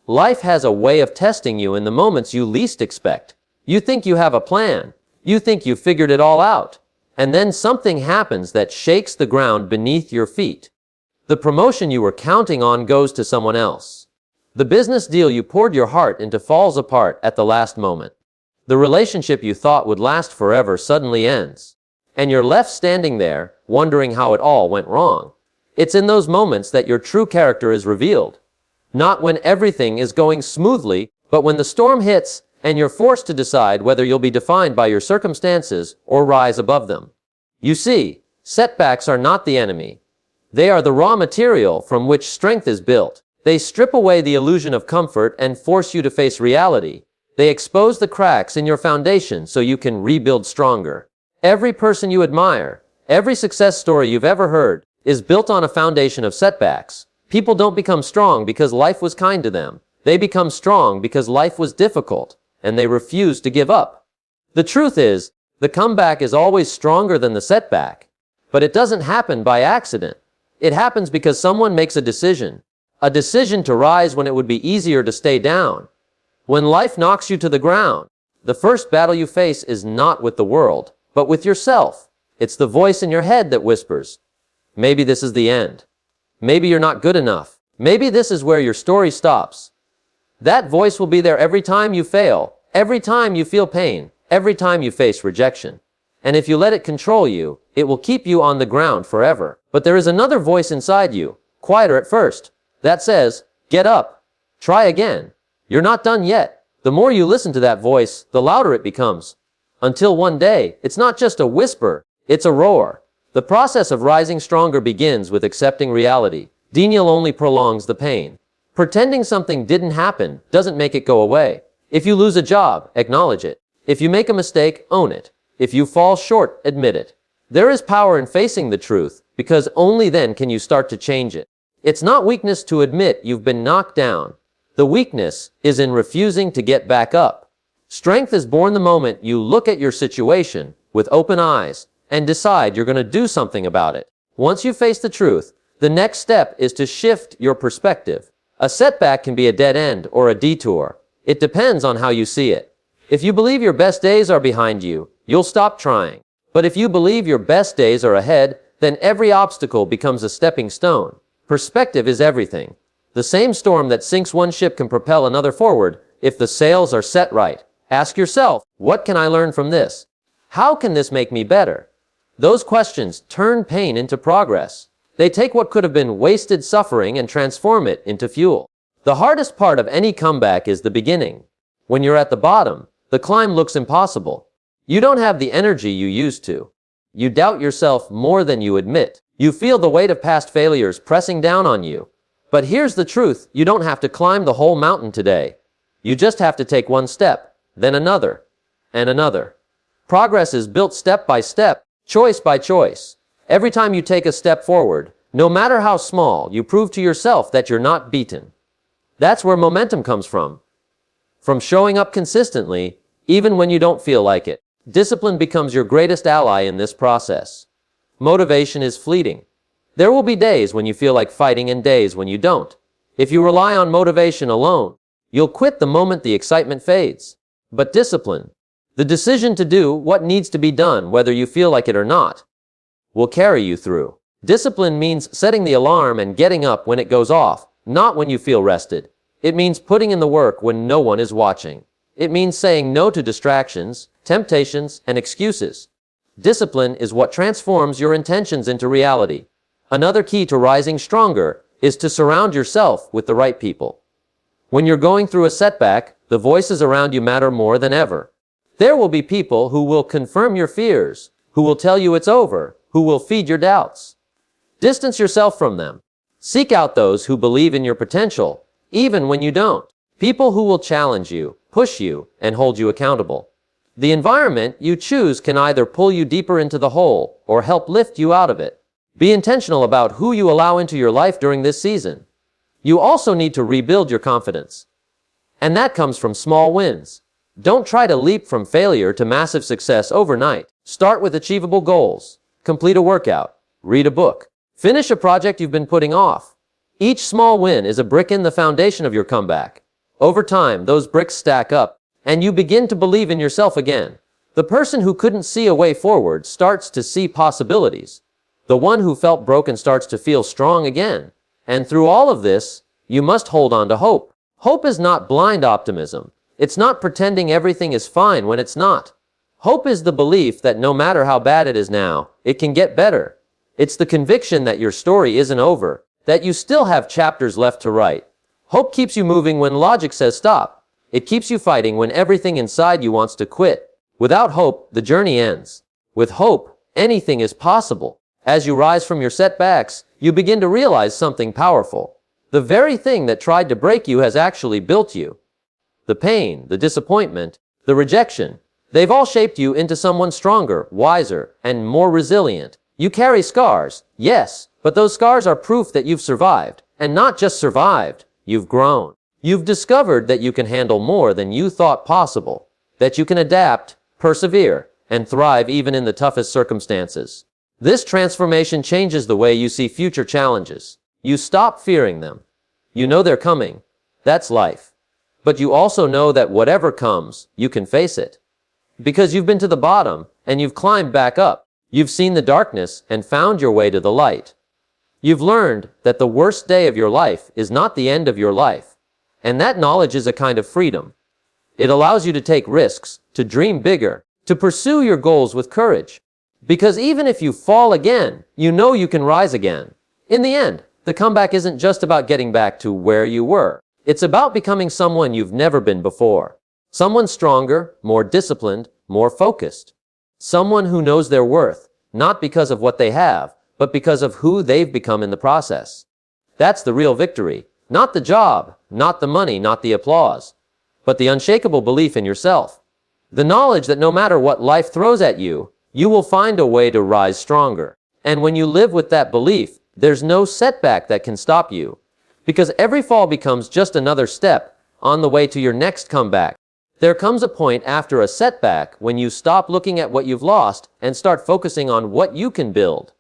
Life has a way of testing you in the moments you least expect. You think you have a plan. You think you figured it all out. And then something happens that shakes the ground beneath your feet. The promotion you were counting on goes to someone else. The business deal you poured your heart into falls apart at the last moment. The relationship you thought would last forever suddenly ends. And you're left standing there, wondering how it all went wrong. It's in those moments that your true character is revealed. Not when everything is going smoothly, but when the storm hits and you're forced to decide whether you'll be defined by your circumstances or rise above them. You see, setbacks are not the enemy. They are the raw material from which strength is built. They strip away the illusion of comfort and force you to face reality. They expose the cracks in your foundation so you can rebuild stronger. Every person you admire, every success story you've ever heard, is built on a foundation of setbacks. People don't become strong because life was kind to them. They become strong because life was difficult, and they refuse to give up. The truth is, the comeback is always stronger than the setback. But it doesn't happen by accident. It happens because someone makes a decision to rise when it would be easier to stay down. When life knocks you to the ground, the first battle you face is not with the world, but with yourself. It's the voice in your head that whispers, maybe this is the end. Maybe you're not good enough. Maybe this is where your story stops. That voice will be there every time you fail, every time you feel pain, every time you face rejection. And if you let it control you, it will keep you on the ground forever. But there is another voice inside you, quieter at first, that says, get up, try again. You're not done yet. The more you listen to that voice, the louder it becomes. Until one day, it's not just a whisper, it's a roar. The process of rising stronger begins with accepting reality. Denial only prolongs the pain. Pretending something didn't happen doesn't make it go away. If you lose a job, acknowledge it. If you make a mistake, own it. If you fall short, admit it. There is power in facing the truth, because only then can you start to change it. It's not weakness to admit you've been knocked down. The weakness is in refusing to get back up. Strength is born the moment you look at your situation with open eyes and decide you're going to do something about it. Once you face the truth, the next step is to shift your perspective. A setback can be a dead end or a detour. It depends on how you see it. If you believe your best days are behind you, you'll stop trying. But if you believe your best days are ahead, then every obstacle becomes a stepping stone. Perspective is everything. The same storm that sinks one ship can propel another forward if the sails are set right. Ask yourself, what can I learn from this? How can this make me better? Those questions turn pain into progress. They take what could have been wasted suffering and transform it into fuel. The hardest part of any comeback is the beginning. When you're at the bottom, the climb looks impossible. You don't have the energy you used to. You doubt yourself more than you admit. You feel the weight of past failures pressing down on you. But here's the truth, you don't have to climb the whole mountain today. You just have to take one step, then another, and another. Progress is built step by step, choice by choice. Every time you take a step forward, no matter how small, you prove to yourself that you're not beaten. That's where momentum comes from. From showing up consistently, even when you don't feel like it. Discipline becomes your greatest ally in this process. Motivation is fleeting. There will be days when you feel like fighting and days when you don't. If you rely on motivation alone, you'll quit the moment the excitement fades. But discipline, the decision to do what needs to be done whether you feel like it or not, will carry you through. Discipline means setting the alarm and getting up when it goes off, not when you feel rested. It means putting in the work when no one is watching. It means saying no to distractions, temptations, and excuses. Discipline is what transforms your intentions into reality. Another key to rising stronger is to surround yourself with the right people. When you're going through a setback, the voices around you matter more than ever. There will be people who will confirm your fears, who will tell you it's over, who will feed your doubts. Distance yourself from them. Seek out those who believe in your potential, even when you don't. People who will challenge you, push you, and hold you accountable. The environment you choose can either pull you deeper into the hole or help lift you out of it. Be intentional about who you allow into your life during this season. You also need to rebuild your confidence. And that comes from small wins. Don't try to leap from failure to massive success overnight. Start with achievable goals. Complete a workout. Read a book. Finish a project you've been putting off. Each small win is a brick in the foundation of your comeback. Over time, those bricks stack up, and you begin to believe in yourself again. The person who couldn't see a way forward starts to see possibilities. The one who felt broken starts to feel strong again. And through all of this, you must hold on to hope. Hope is not blind optimism. It's not pretending everything is fine when it's not. Hope is the belief that no matter how bad it is now, it can get better. It's the conviction that your story isn't over, that you still have chapters left to write. Hope keeps you moving when logic says stop. It keeps you fighting when everything inside you wants to quit. Without hope, the journey ends. With hope, anything is possible. As you rise from your setbacks, you begin to realize something powerful. The very thing that tried to break you has actually built you. The pain, the disappointment, the rejection, they've all shaped you into someone stronger, wiser, and more resilient. You carry scars, yes, but those scars are proof that you've survived. And not just survived, you've grown. You've discovered that you can handle more than you thought possible, that you can adapt, persevere, and thrive even in the toughest circumstances. This transformation changes the way you see future challenges. You stop fearing them. You know they're coming. That's life. But you also know that whatever comes, you can face it. Because you've been to the bottom, and you've climbed back up. You've seen the darkness and found your way to the light. You've learned that the worst day of your life is not the end of your life. And that knowledge is a kind of freedom. It allows you to take risks, to dream bigger, to pursue your goals with courage. Because even if you fall again, you know you can rise again. In the end, the comeback isn't just about getting back to where you were. It's about becoming someone you've never been before. Someone stronger, more disciplined, more focused. Someone who knows their worth, not because of what they have, but because of who they've become in the process. That's the real victory. Not the job, not the money, not the applause, but the unshakable belief in yourself. The knowledge that no matter what life throws at you, you will find a way to rise stronger. And when you live with that belief, there's no setback that can stop you. Because every fall becomes just another step on the way to your next comeback. There comes a point after a setback when you stop looking at what you've lost and start focusing on what you can build.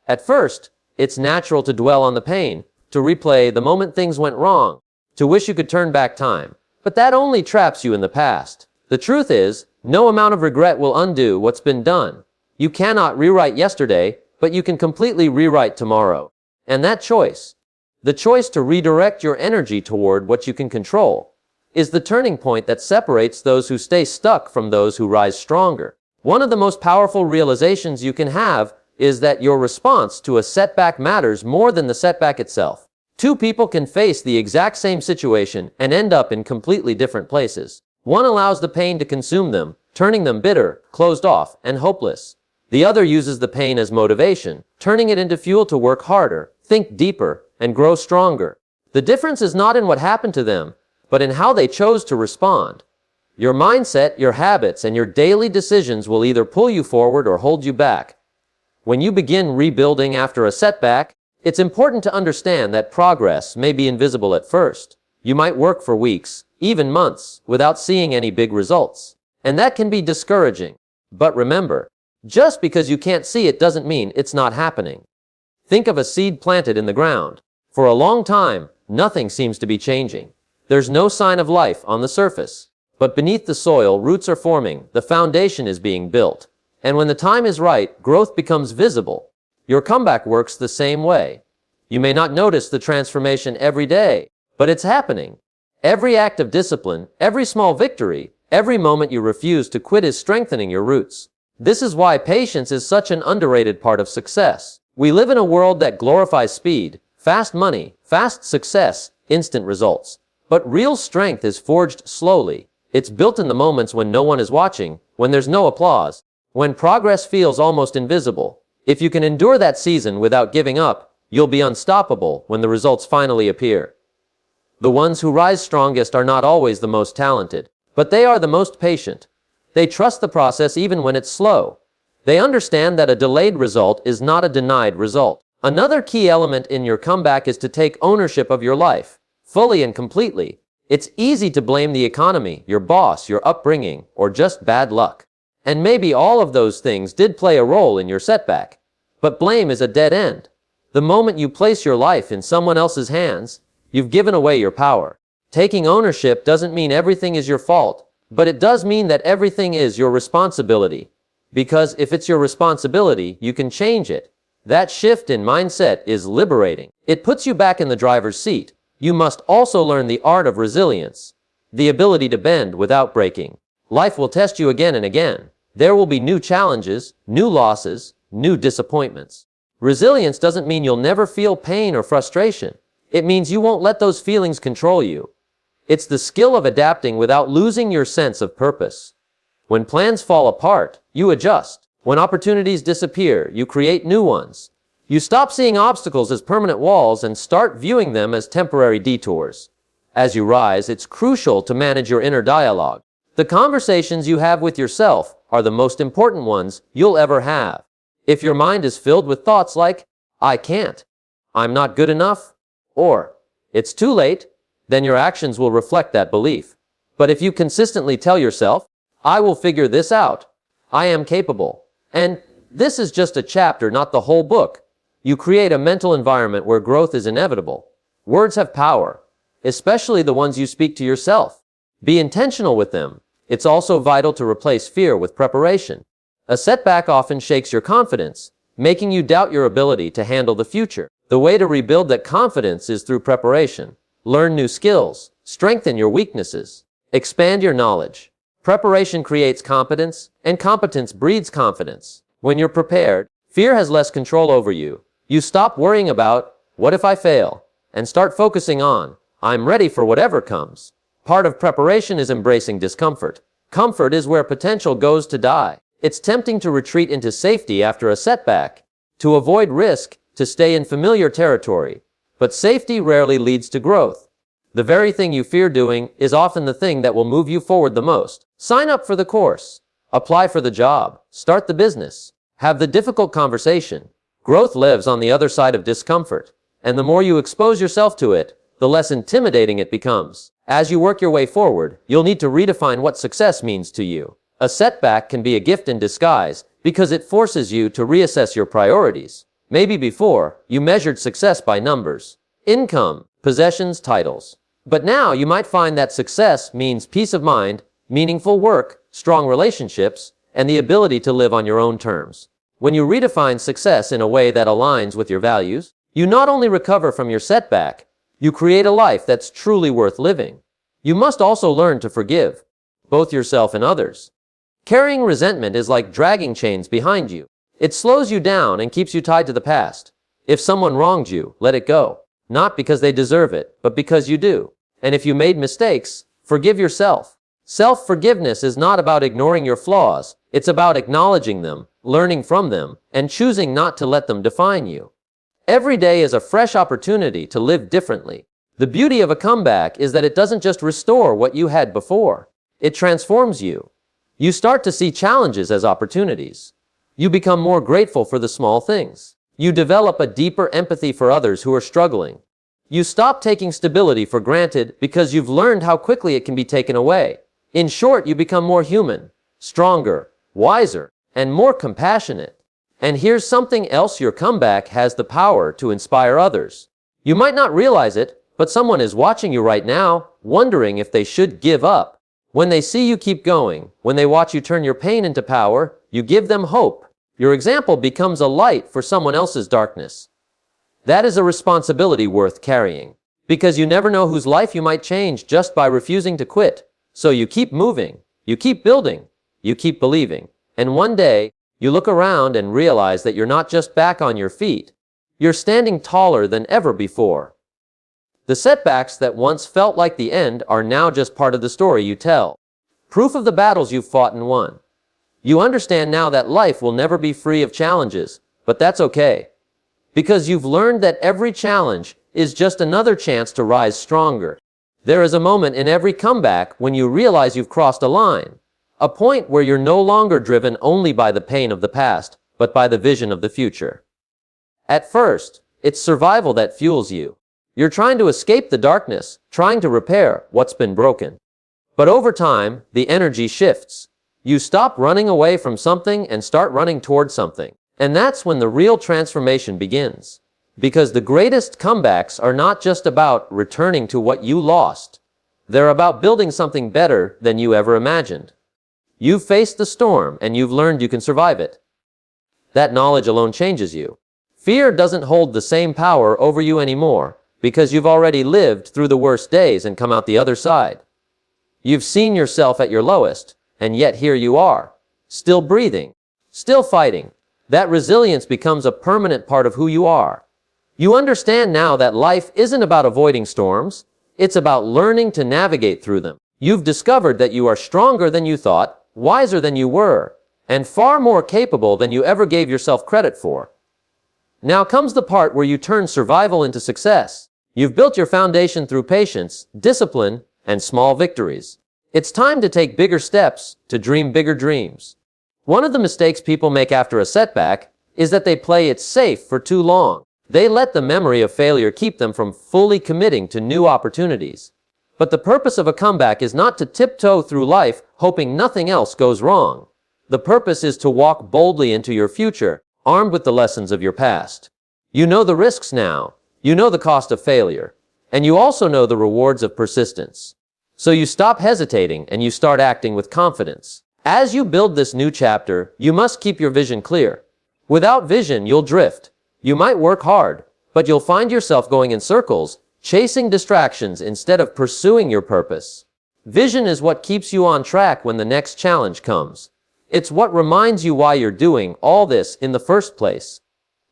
At first, it's natural to dwell on the pain, to replay the moment things went wrong, to wish you could turn back time. But that only traps you in the past. The truth is, no amount of regret will undo what's been done. You cannot rewrite yesterday, but you can completely rewrite tomorrow. And that choice, the choice to redirect your energy toward what you can control, is the turning point that separates those who stay stuck from those who rise stronger. One of the most powerful realizations you can have is that your response to a setback matters more than the setback itself. Two people can face the exact same situation and end up in completely different places. One allows the pain to consume them, turning them bitter, closed off, and hopeless. The other uses the pain as motivation, turning it into fuel to work harder, think deeper, and grow stronger. The difference is not in what happened to them, but in how they chose to respond. Your mindset, your habits, and your daily decisions will either pull you forward or hold you back. When you begin rebuilding after a setback, it's important to understand that progress may be invisible at first. You might work for weeks, even months, without seeing any big results. And that can be discouraging. But remember, just because you can't see it doesn't mean it's not happening. Think of a seed planted in the ground. For a long time, nothing seems to be changing. There's no sign of life on the surface. But beneath the soil, roots are forming, the foundation is being built. And when the time is right, growth becomes visible. Your comeback works the same way. You may not notice the transformation every day, but it's happening. Every act of discipline, every small victory, every moment you refuse to quit is strengthening your roots. This is why patience is such an underrated part of success. We live in a world that glorifies speed, fast money, fast success, instant results. But real strength is forged slowly. It's built in the moments when no one is watching, when there's no applause, when progress feels almost invisible. If you can endure that season without giving up, you'll be unstoppable when the results finally appear. The ones who rise strongest are not always the most talented, but they are the most patient. They trust the process even when it's slow. They understand that a delayed result is not a denied result. Another key element in your comeback is to take ownership of your life, fully and completely. It's easy to blame the economy, your boss, your upbringing, or just bad luck. And maybe all of those things did play a role in your setback. But blame is a dead end. The moment you place your life in someone else's hands, you've given away your power. Taking ownership doesn't mean everything is your fault, but it does mean that everything is your responsibility. Because if it's your responsibility, you can change it. That shift in mindset is liberating. It puts you back in the driver's seat. You must also learn the art of resilience, the ability to bend without breaking. Life will test you again and again. There will be new challenges, new losses, new disappointments. Resilience doesn't mean you'll never feel pain or frustration. It means you won't let those feelings control you. It's the skill of adapting without losing your sense of purpose. When plans fall apart, you adjust. When opportunities disappear, you create new ones. You stop seeing obstacles as permanent walls and start viewing them as temporary detours. As you rise, it's crucial to manage your inner dialogue. The conversations you have with yourself are the most important ones you'll ever have. If your mind is filled with thoughts like, I can't, I'm not good enough, or it's too late, then your actions will reflect that belief. But if you consistently tell yourself, I will figure this out, I am capable, and this is just a chapter, not the whole book, you create a mental environment where growth is inevitable. Words have power, especially the ones you speak to yourself. Be intentional with them. It's also vital to replace fear with preparation. A setback often shakes your confidence, making you doubt your ability to handle the future. The way to rebuild that confidence is through preparation. Learn new skills, strengthen your weaknesses, expand your knowledge. Preparation creates competence, and competence breeds confidence. When you're prepared, fear has less control over you. You stop worrying about, what if I fail, and start focusing on, I'm ready for whatever comes. Part of preparation is embracing discomfort. Comfort is where potential goes to die. It's tempting to retreat into safety after a setback, to avoid risk, to stay in familiar territory. But safety rarely leads to growth. The very thing you fear doing is often the thing that will move you forward the most. Sign up for the course. Apply for the job. Start the business. Have the difficult conversation. Growth lives on the other side of discomfort. And the more you expose yourself to it, the less intimidating it becomes. As you work your way forward, you'll need to redefine what success means to you. A setback can be a gift in disguise because it forces you to reassess your priorities. Maybe before, you measured success by numbers, income, possessions, titles. But now you might find that success means peace of mind, meaningful work, strong relationships, and the ability to live on your own terms. When you redefine success in a way that aligns with your values, you not only recover from your setback, you create a life that's truly worth living. You must also learn to forgive, both yourself and others. Carrying resentment is like dragging chains behind you. It slows you down and keeps you tied to the past. If someone wronged you, let it go. Not because they deserve it, but because you do. And if you made mistakes, forgive yourself. Self-forgiveness is not about ignoring your flaws. It's about acknowledging them, learning from them, and choosing not to let them define you. Every day is a fresh opportunity to live differently. The beauty of a comeback is that it doesn't just restore what you had before. It transforms you. You start to see challenges as opportunities. You become more grateful for the small things. You develop a deeper empathy for others who are struggling. You stop taking stability for granted because you've learned how quickly it can be taken away. In short, you become more human, stronger, wiser, and more compassionate. And here's something else: your comeback has the power to inspire others. You might not realize it, but someone is watching you right now, wondering if they should give up. When they see you keep going, when they watch you turn your pain into power, you give them hope. Your example becomes a light for someone else's darkness. That is a responsibility worth carrying, because you never know whose life you might change just by refusing to quit. So you keep moving, you keep building, you keep believing. And one day, you look around and realize that you're not just back on your feet. You're standing taller than ever before. The setbacks that once felt like the end are now just part of the story you tell. Proof of the battles you've fought and won. You understand now that life will never be free of challenges, but that's okay. Because you've learned that every challenge is just another chance to rise stronger. There is a moment in every comeback when you realize you've crossed a line. A point where you're no longer driven only by the pain of the past, but by the vision of the future. At first, it's survival that fuels you. You're trying to escape the darkness, trying to repair what's been broken. But over time, the energy shifts. You stop running away from something and start running toward something. And that's when the real transformation begins. Because the greatest comebacks are not just about returning to what you lost. They're about building something better than you ever imagined. You've faced the storm and you've learned you can survive it. That knowledge alone changes you. Fear doesn't hold the same power over you anymore because you've already lived through the worst days and come out the other side. You've seen yourself at your lowest, and yet here you are, still breathing, still fighting. That resilience becomes a permanent part of who you are. You understand now that life isn't about avoiding storms, it's about learning to navigate through them. You've discovered that you are stronger than you thought, wiser than you were, and far more capable than you ever gave yourself credit for. Now comes the part where you turn survival into success. You've built your foundation through patience, discipline, and small victories. It's time to take bigger steps, to dream bigger dreams. One of the mistakes people make after a setback is that they play it safe for too long. They let the memory of failure keep them from fully committing to new opportunities. But the purpose of a comeback is not to tiptoe through life hoping nothing else goes wrong. The purpose is to walk boldly into your future, armed with the lessons of your past. You know the risks now. You know the cost of failure. And you also know the rewards of persistence. So you stop hesitating and you start acting with confidence. As you build this new chapter, you must keep your vision clear. Without vision, you'll drift. You might work hard, but you'll find yourself going in circles, chasing distractions instead of pursuing your purpose. Vision is what keeps you on track when the next challenge comes. It's what reminds you why you're doing all this in the first place.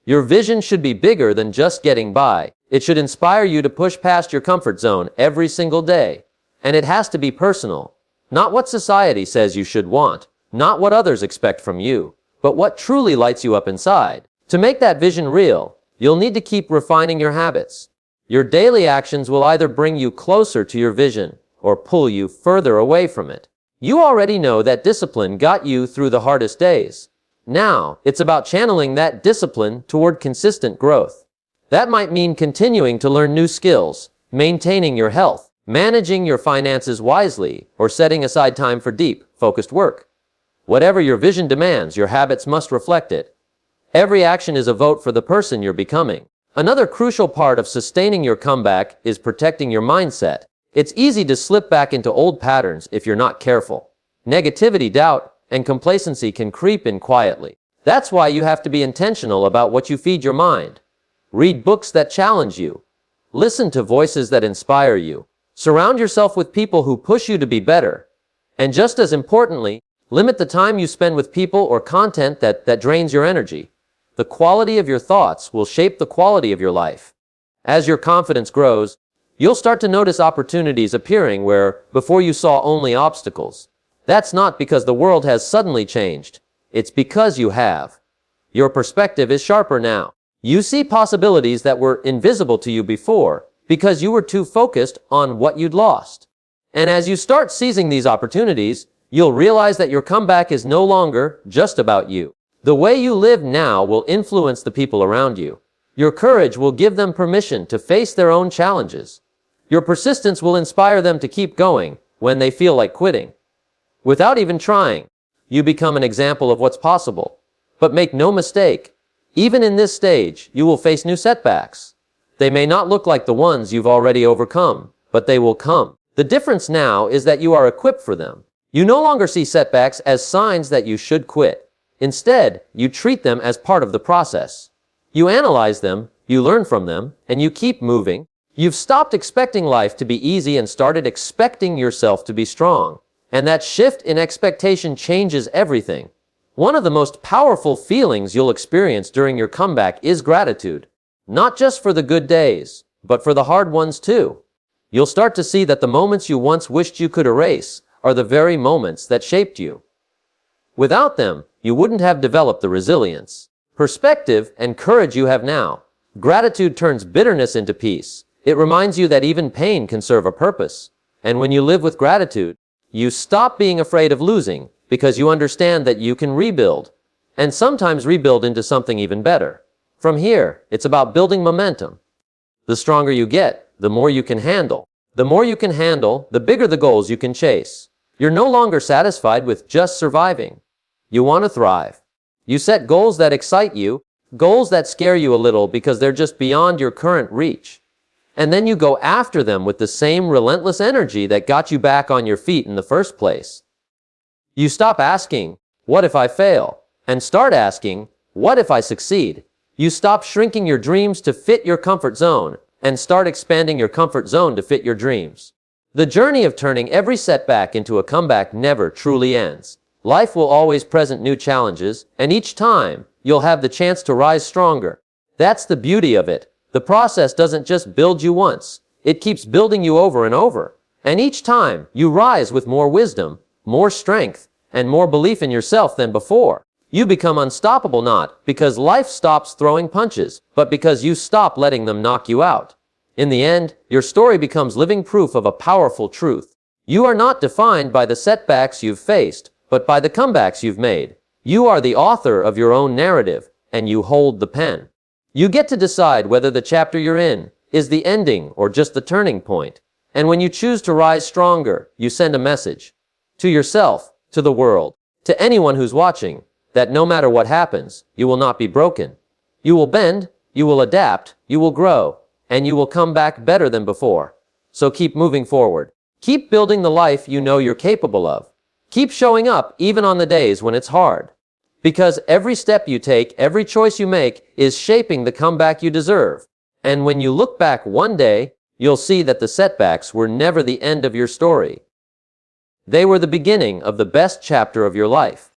Your vision should be bigger than just getting by. It should inspire you to push past your comfort zone every single day. And it has to be personal. Not what society says you should want, not what others expect from you, but what truly lights you up inside. To make that vision real, you'll need to keep refining your habits. Your daily actions will either bring you closer to your vision or pull you further away from it. You already know that discipline got you through the hardest days. Now, it's about channeling that discipline toward consistent growth. That might mean continuing to learn new skills, maintaining your health, managing your finances wisely, or setting aside time for deep, focused work. Whatever your vision demands, your habits must reflect it. Every action is a vote for the person you're becoming. Another crucial part of sustaining your comeback is protecting your mindset. It's easy to slip back into old patterns if you're not careful. Negativity, doubt, and complacency can creep in quietly. That's why you have to be intentional about what you feed your mind. Read books that challenge you. Listen to voices that inspire you. Surround yourself with people who push you to be better. And just as importantly, limit the time you spend with people or content that drains your energy. The quality of your thoughts will shape the quality of your life. As your confidence grows, you'll start to notice opportunities appearing where before you saw only obstacles. That's not because the world has suddenly changed. It's because you have. Your perspective is sharper now. You see possibilities that were invisible to you before because you were too focused on what you'd lost. And as you start seizing these opportunities, you'll realize that your comeback is no longer just about you. The way you live now will influence the people around you. Your courage will give them permission to face their own challenges. Your persistence will inspire them to keep going when they feel like quitting. Without even trying, you become an example of what's possible. But make no mistake, even in this stage, you will face new setbacks. They may not look like the ones you've already overcome, but they will come. The difference now is that you are equipped for them. You no longer see setbacks as signs that you should quit. Instead, you treat them as part of the process. You analyze them, you learn from them, and you keep moving. You've stopped expecting life to be easy and started expecting yourself to be strong. And that shift in expectation changes everything. One of the most powerful feelings you'll experience during your comeback is gratitude. Not just for the good days, but for the hard ones too. You'll start to see that the moments you once wished you could erase are the very moments that shaped you. Without them, you wouldn't have developed the resilience, perspective, and courage you have now. Gratitude turns bitterness into peace. It reminds you that even pain can serve a purpose. And when you live with gratitude, you stop being afraid of losing because you understand that you can rebuild, and sometimes rebuild into something even better. From here, it's about building momentum. The stronger you get, the more you can handle. The more you can handle, the bigger the goals you can chase. You're no longer satisfied with just surviving. You want to thrive. You set goals that excite you, goals that scare you a little because they're just beyond your current reach. and then you go after them with the same relentless energy that got you back on your feet in the first place. You stop asking, "What if I fail?" and start asking, "What if I succeed?" You stop shrinking your dreams to fit your comfort zone and start expanding your comfort zone to fit your dreams. The journey of turning every setback into a comeback never truly ends. Life will always present new challenges, and each time, you'll have the chance to rise stronger. That's the beauty of it. The process doesn't just build you once. It keeps building you over and over. And each time, you rise with more wisdom, more strength, and more belief in yourself than before. You become unstoppable not because life stops throwing punches, but because you stop letting them knock you out. In the end, your story becomes living proof of a powerful truth. You are not defined by the setbacks you've faced, but by the comebacks you've made. You are the author of your own narrative, and you hold the pen. You get to decide whether the chapter you're in is the ending or just the turning point. And when you choose to rise stronger, you send a message to yourself, to the world, to anyone who's watching, that no matter what happens, you will not be broken. You will bend, you will adapt, you will grow, and you will come back better than before. So keep moving forward. Keep building the life you know you're capable of. Keep showing up even on the days when it's hard. Because every step you take, every choice you make, is shaping the comeback you deserve. And when you look back one day, you'll see that the setbacks were never the end of your story. They were the beginning of the best chapter of your life.